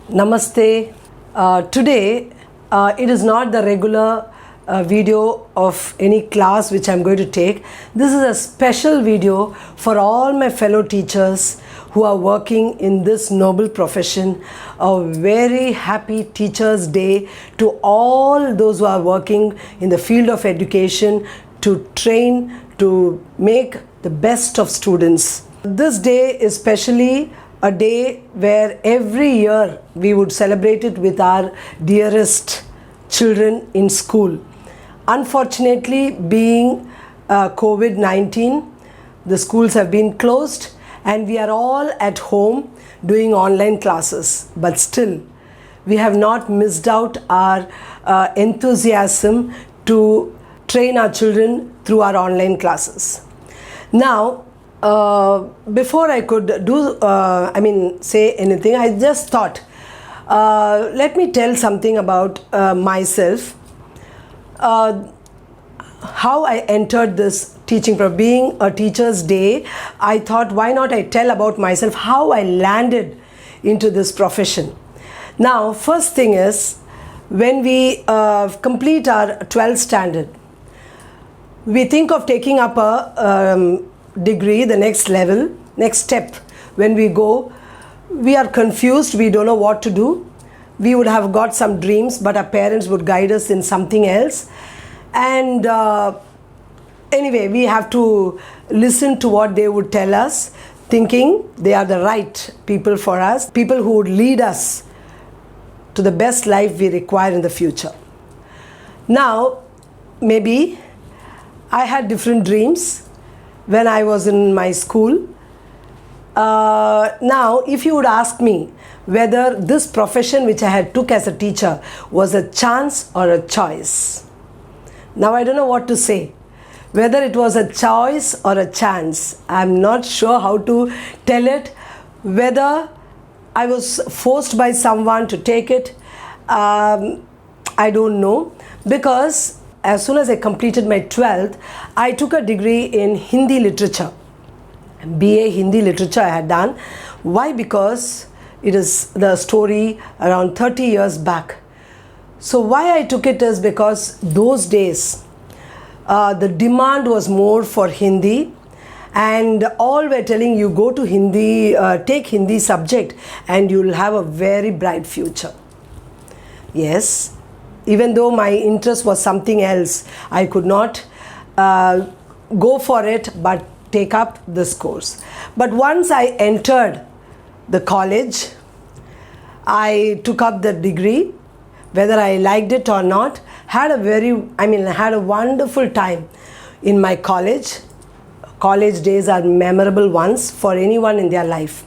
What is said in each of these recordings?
Namaste. Today it is not the regular video of any class which I am going to take. This is a special video for all my fellow teachers who are working in this noble profession. A very happy Teachers' Day to all those who are working in the field of education to train, to make the best of students. This day is specially a day where every year we would celebrate it with our dearest children in school. Unfortunately, being COVID-19, the schools have been closed and we are all at home doing online classes. But still, we have not missed out our enthusiasm to train our children through our online classes. Now, before I could say anything, I just thought, let me tell something about myself. How I entered this teaching, for being a Teacher's Day, I thought, why not I tell about myself, how I landed into this profession. Now, first thing is, when we complete our 12th standard, we think of taking up a degree, the next level, next step. When we go, we are confused, we don't know what to do. We would have got some dreams, but our parents would guide us in something else. And anyway, we have to listen to what they would tell us, thinking they are the right people for us, people who would lead us to the best life we require in the future. Now, maybe I had different dreams when I was in my school. Now, if you would ask me whether this profession which I had took as a teacher was a chance or a choice, now I don't know what to say. Whether it was a choice or a chance, I'm not sure how to tell it. Whether I was forced by someone to take it, I don't know, because as soon as I completed my 12th, I took a degree in Hindi literature. BA Hindi literature I had done. Why? Because it is the story around 30 years back. So why I took it is because those days the demand was more for Hindi, and all were telling you go to Hindi, take Hindi subject and you'll have a very bright future. Yes. Even though my interest was something else, I could not go for it but take up this course. But once I entered the college, I took up the degree, whether I liked it or not, had a wonderful time in my college. College days are memorable ones for anyone in their life.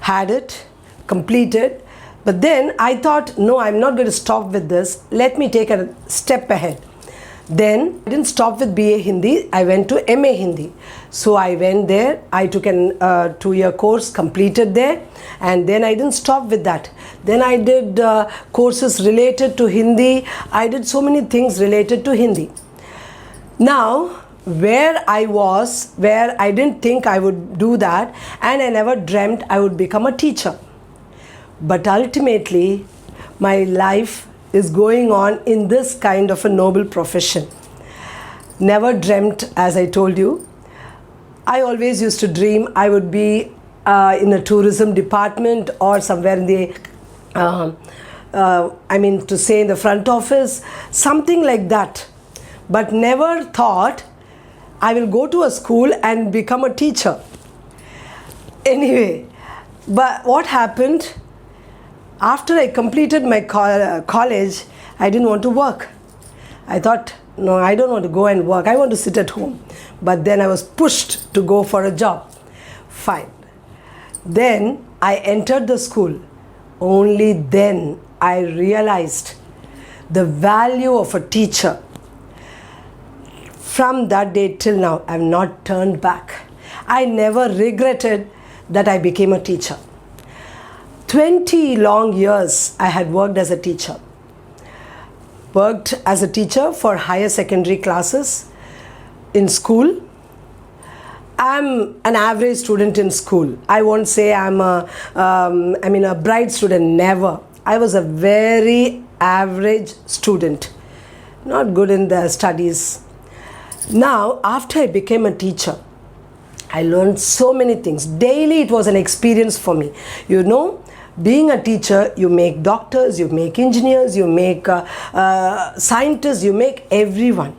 Had it, completed. But then I thought, no, I'm not going to stop with this. Let me take a step ahead. Then I didn't stop with BA Hindi. I went to MA Hindi. So I went there. I took an 2-year course, completed there. And then I didn't stop with that. Then I did courses related to Hindi. I did so many things related to Hindi. Now, where I was, where I didn't think I would do that, and I never dreamt I would become a teacher. But ultimately, my life is going on in this kind of a noble profession. Never dreamt, as I told you. I always used to dream I would be in a tourism department or somewhere in the, in the front office, something like that. But never thought I will go to a school and become a teacher. Anyway, but what happened? After I completed my college, I didn't want to work. I thought, no, I don't want to go and work. I want to sit at home. But then I was pushed to go for a job. Fine. Then I entered the school. Only then I realized the value of a teacher. From that day till now, I have not turned back. I never regretted that I became a teacher. 20 long years I had worked as a teacher. Worked as a teacher for higher secondary classes in school. I'm an average student in school. I won't say I'm a bright student, never. I was a very average student, not good in the studies. Now, after I became a teacher, I learned so many things. Daily it was an experience for me. You know, being a teacher, you make doctors, you make engineers, you make scientists, you make everyone.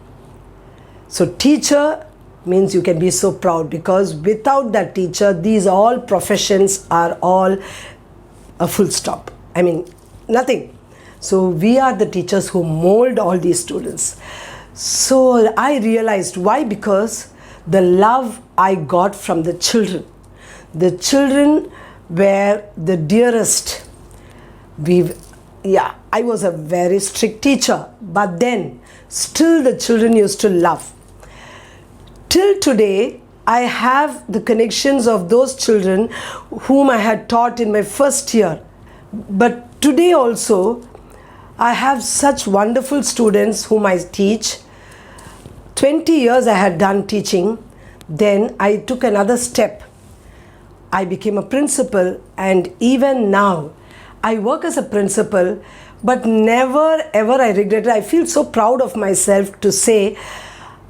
So teacher means you can be so proud, because without that teacher, these all professions are all a full stop. I mean, nothing. So we are the teachers who mold all these students. So I realized why, because the love I got from the children. The children were the dearest. I was a very strict teacher, but then still the children used to love. Till today, I have the connections of those children whom I had taught in my first year. But today also, I have such wonderful students whom I teach. 20 years I had done teaching. Then I took another step. I became a principal, and even now I work as a principal, but never ever I regret it. I feel so proud of myself to say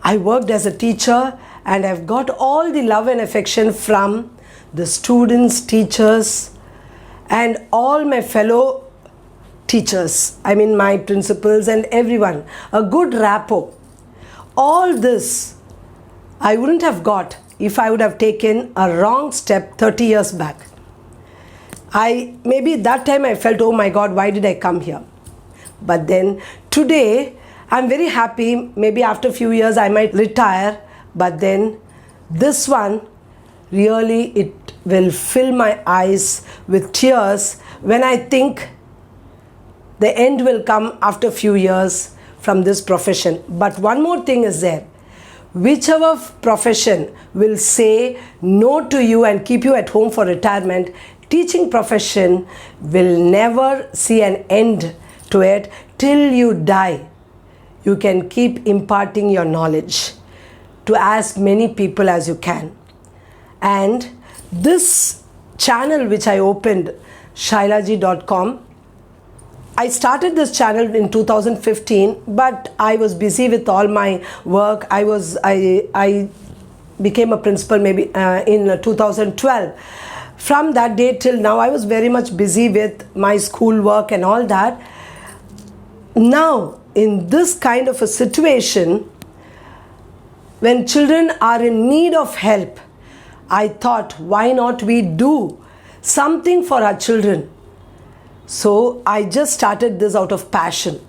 I worked as a teacher, and I've got all the love and affection from the students, teachers, and all my fellow teachers. I mean, my principals and everyone. A good rapport. All this I wouldn't have got if I would have taken a wrong step 30 years back. Maybe that time I felt, oh my God, why did I come here? But then today, I'm very happy. Maybe after a few years I might retire, but then this one, really it will fill my eyes with tears when I think the end will come after a few years from this profession. But one more thing is there. Whichever profession will say no to you and keep you at home for retirement, teaching profession will never see an end to it till you die. You can keep imparting your knowledge to as many people as you can. And this channel which I opened, shailaji.com, I started this channel in 2015, but I was busy with all my work. I became a principal maybe in 2012. From that day till now, I was very much busy with my school work and all that. Now, in this kind of a situation, when children are in need of help, I thought, why not we do something for our children? So I just started this out of passion.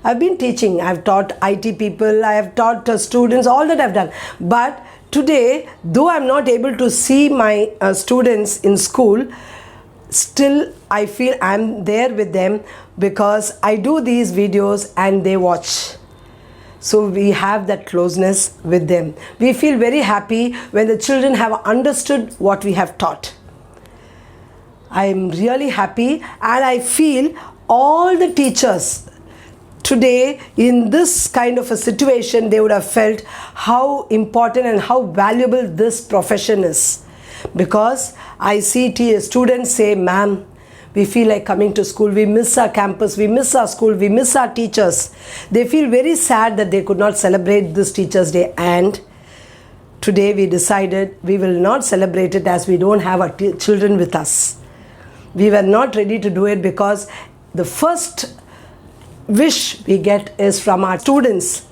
I've been teaching, I've taught IT people, I have taught students, all that I've done. But today, though I'm not able to see my students in school, still I feel I'm there with them, because I do these videos and they watch. So we have that closeness with them. We feel very happy when the children have understood what we have taught. I'm really happy, and I feel all the teachers today in this kind of a situation, they would have felt how important and how valuable this profession is. Because I see students say, ma'am, we feel like coming to school, we miss our campus, we miss our school, we miss our teachers. They feel very sad that they could not celebrate this Teachers' Day, and today we decided we will not celebrate it as we don't have our children with us. We were not ready to do it, because the first wish we get is from our students.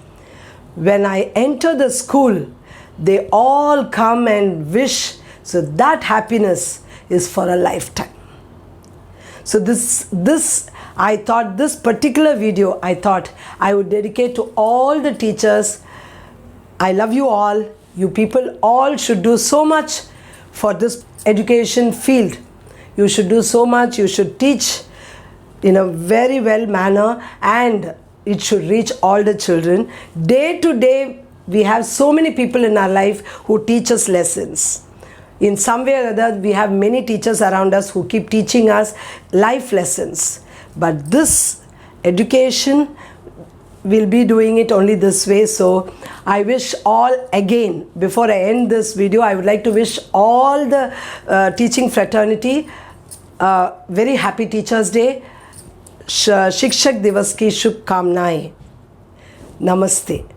When I enter the school, they all come and wish. So that happiness is for a lifetime. So I thought this particular video, I thought I would dedicate to all the teachers. I love you all. You people all should do so much for this education field. You should do so much. You should teach in a very well manner, and it should reach all the children. Day to day, we have so many people in our life who teach us lessons. In some way or other, we have many teachers around us who keep teaching us life lessons. But this education, we'll be doing it only this way. So I wish all, again, before I end this video, I would like to wish all the teaching fraternity very happy Teachers' Day. शिक्षक दिवस की शुभकामनाएं। नमस्ते।